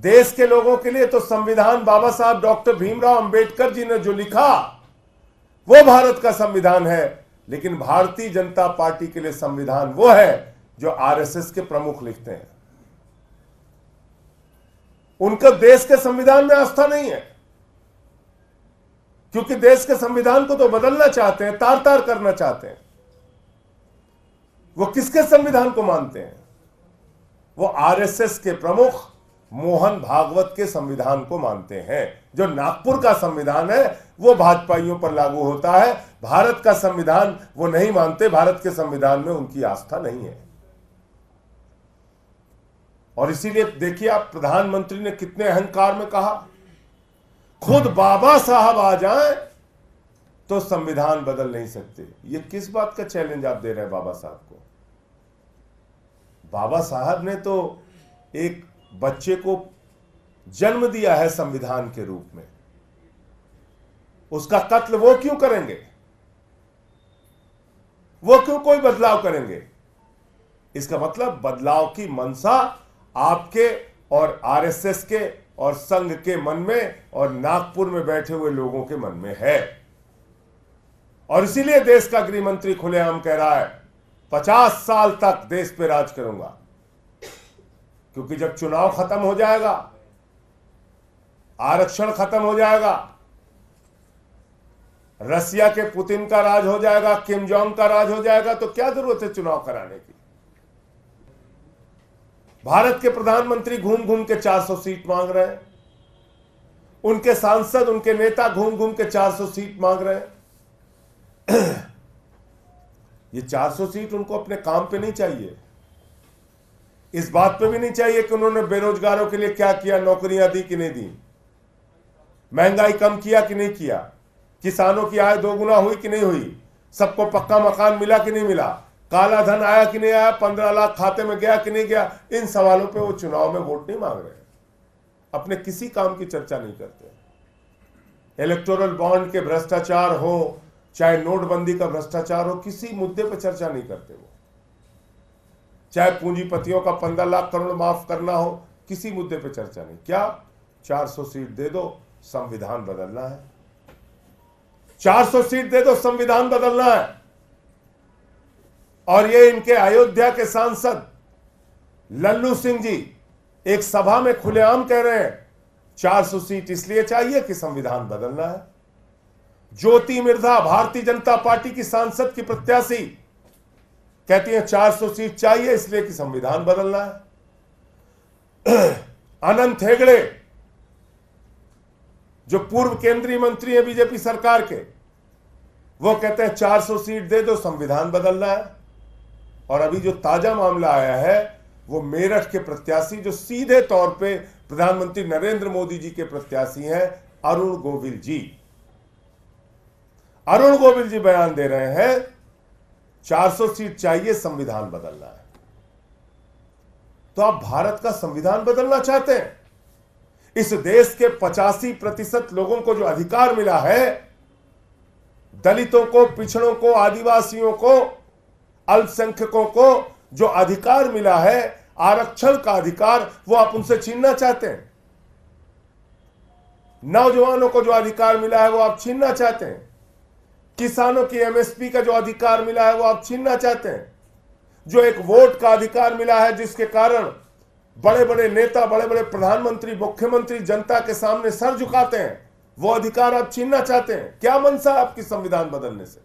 देश के लोगों के लिए तो संविधान बाबा साहब डॉक्टर भीमराव अंबेडकर जी ने जो लिखा वो भारत का संविधान है, लेकिन भारतीय जनता पार्टी के लिए संविधान वो है जो आरएसएस के प्रमुख लिखते हैं। उनका देश के संविधान में आस्था नहीं है, क्योंकि देश के संविधान को तो बदलना चाहते हैं, तार तार करना चाहते हैं। वो किसके संविधान को मानते हैं? वो आरएसएस के प्रमुख मोहन भागवत के संविधान को मानते हैं। जो नागपुर का संविधान है वो भाजपाइयों पर लागू होता है, भारत का संविधान वो नहीं मानते, भारत के संविधान में उनकी आस्था नहीं है। और इसीलिए देखिए आप, प्रधानमंत्री ने कितने अहंकार में कहा, खुद बाबा साहब आ जाएं तो संविधान बदल नहीं सकते। ये किस बात का चैलेंज आप दे रहे हैं बाबा साहब को? बाबा साहब ने तो एक बच्चे को जन्म दिया है संविधान के रूप में, उसका कत्ल वो क्यों करेंगे? वो क्यों कोई बदलाव करेंगे? इसका मतलब बदलाव की मंशा आपके और आरएसएस के और संघ के मन में और नागपुर में बैठे हुए लोगों के मन में है। और इसीलिए देश का गृह मंत्री खुलेआम कह रहा है 50 साल तक देश पे राज करूंगा, क्योंकि जब चुनाव खत्म हो जाएगा, आरक्षण खत्म हो जाएगा, रसिया के पुतिन का राज हो जाएगा, किम जोंग का राज हो जाएगा, तो क्या जरूरत है चुनाव कराने की? भारत के प्रधानमंत्री घूम घूम के 400 सीट मांग रहे हैं, उनके सांसद, उनके नेता घूम घूम के 400 सीट मांग रहे हैं। ये 400 सीट उनको अपने काम पे नहीं चाहिए, इस बात पे भी नहीं चाहिए कि उन्होंने बेरोजगारों के लिए क्या किया, नौकरियां दी कि नहीं दी, महंगाई कम किया कि नहीं किया, किसानों की आय दोगुना हुई कि नहीं हुई, सबको पक्का मकान मिला कि नहीं मिला, काला धन आया कि नहीं आया, 15 लाख खाते में गया कि नहीं गया। इन सवालों पे वो चुनाव में वोट नहीं मांग रहे, अपने किसी काम की चर्चा नहीं करते। इलेक्टोरल बॉन्ड के भ्रष्टाचार हो, चाहे नोटबंदी का भ्रष्टाचार हो, किसी मुद्दे पर चर्चा नहीं करते वो। चाहे पूंजीपतियों का 15 लाख करोड़ माफ करना हो, किसी मुद्दे पर चर्चा नहीं। क्या 400 सीट दे दो, संविधान बदलना है। 400 सीट दे दो, संविधान बदलना है। और ये इनके अयोध्या के सांसद लल्लू सिंह जी एक सभा में खुलेआम कह रहे हैं 400 सीट इसलिए चाहिए कि संविधान बदलना है। ज्योति मिर्धा भारतीय जनता पार्टी की सांसद की प्रत्याशी कहती है 400 सीट चाहिए इसलिए कि संविधान बदलना है। अनंत हेगड़े जो पूर्व केंद्रीय मंत्री है बीजेपी सरकार के, वो कहते हैं 400 सीट दे दो, संविधान बदलना है। और अभी जो ताजा मामला आया है वो मेरठ के प्रत्याशी जो सीधे तौर पे प्रधानमंत्री नरेंद्र मोदी जी के प्रत्याशी हैं, अरुण गोविल जी। अरुण गोविल जी बयान दे रहे हैं 400 सीट चाहिए, संविधान बदलना है। तो आप भारत का संविधान बदलना चाहते हैं? इस देश के 85% लोगों को जो अधिकार मिला है, दलितों को, पिछड़ों को, आदिवासियों को, अल्पसंख्यकों को जो अधिकार मिला है, आरक्षण का अधिकार, वो आप उनसे छीनना चाहते हैं। नौजवानों को जो अधिकार मिला है वो आप छीनना चाहते हैं। किसानों की एमएसपी का जो अधिकार मिला है वो आप छीनना चाहते हैं। जो एक वोट का अधिकार मिला है जिसके कारण बड़े बड़े नेता, बड़े बड़े प्रधानमंत्री, मुख्यमंत्री जनता के सामने सर झुकाते हैं, वो अधिकार आप छीनना चाहते हैं। क्या मनसा है आपकी संविधान बदलने से?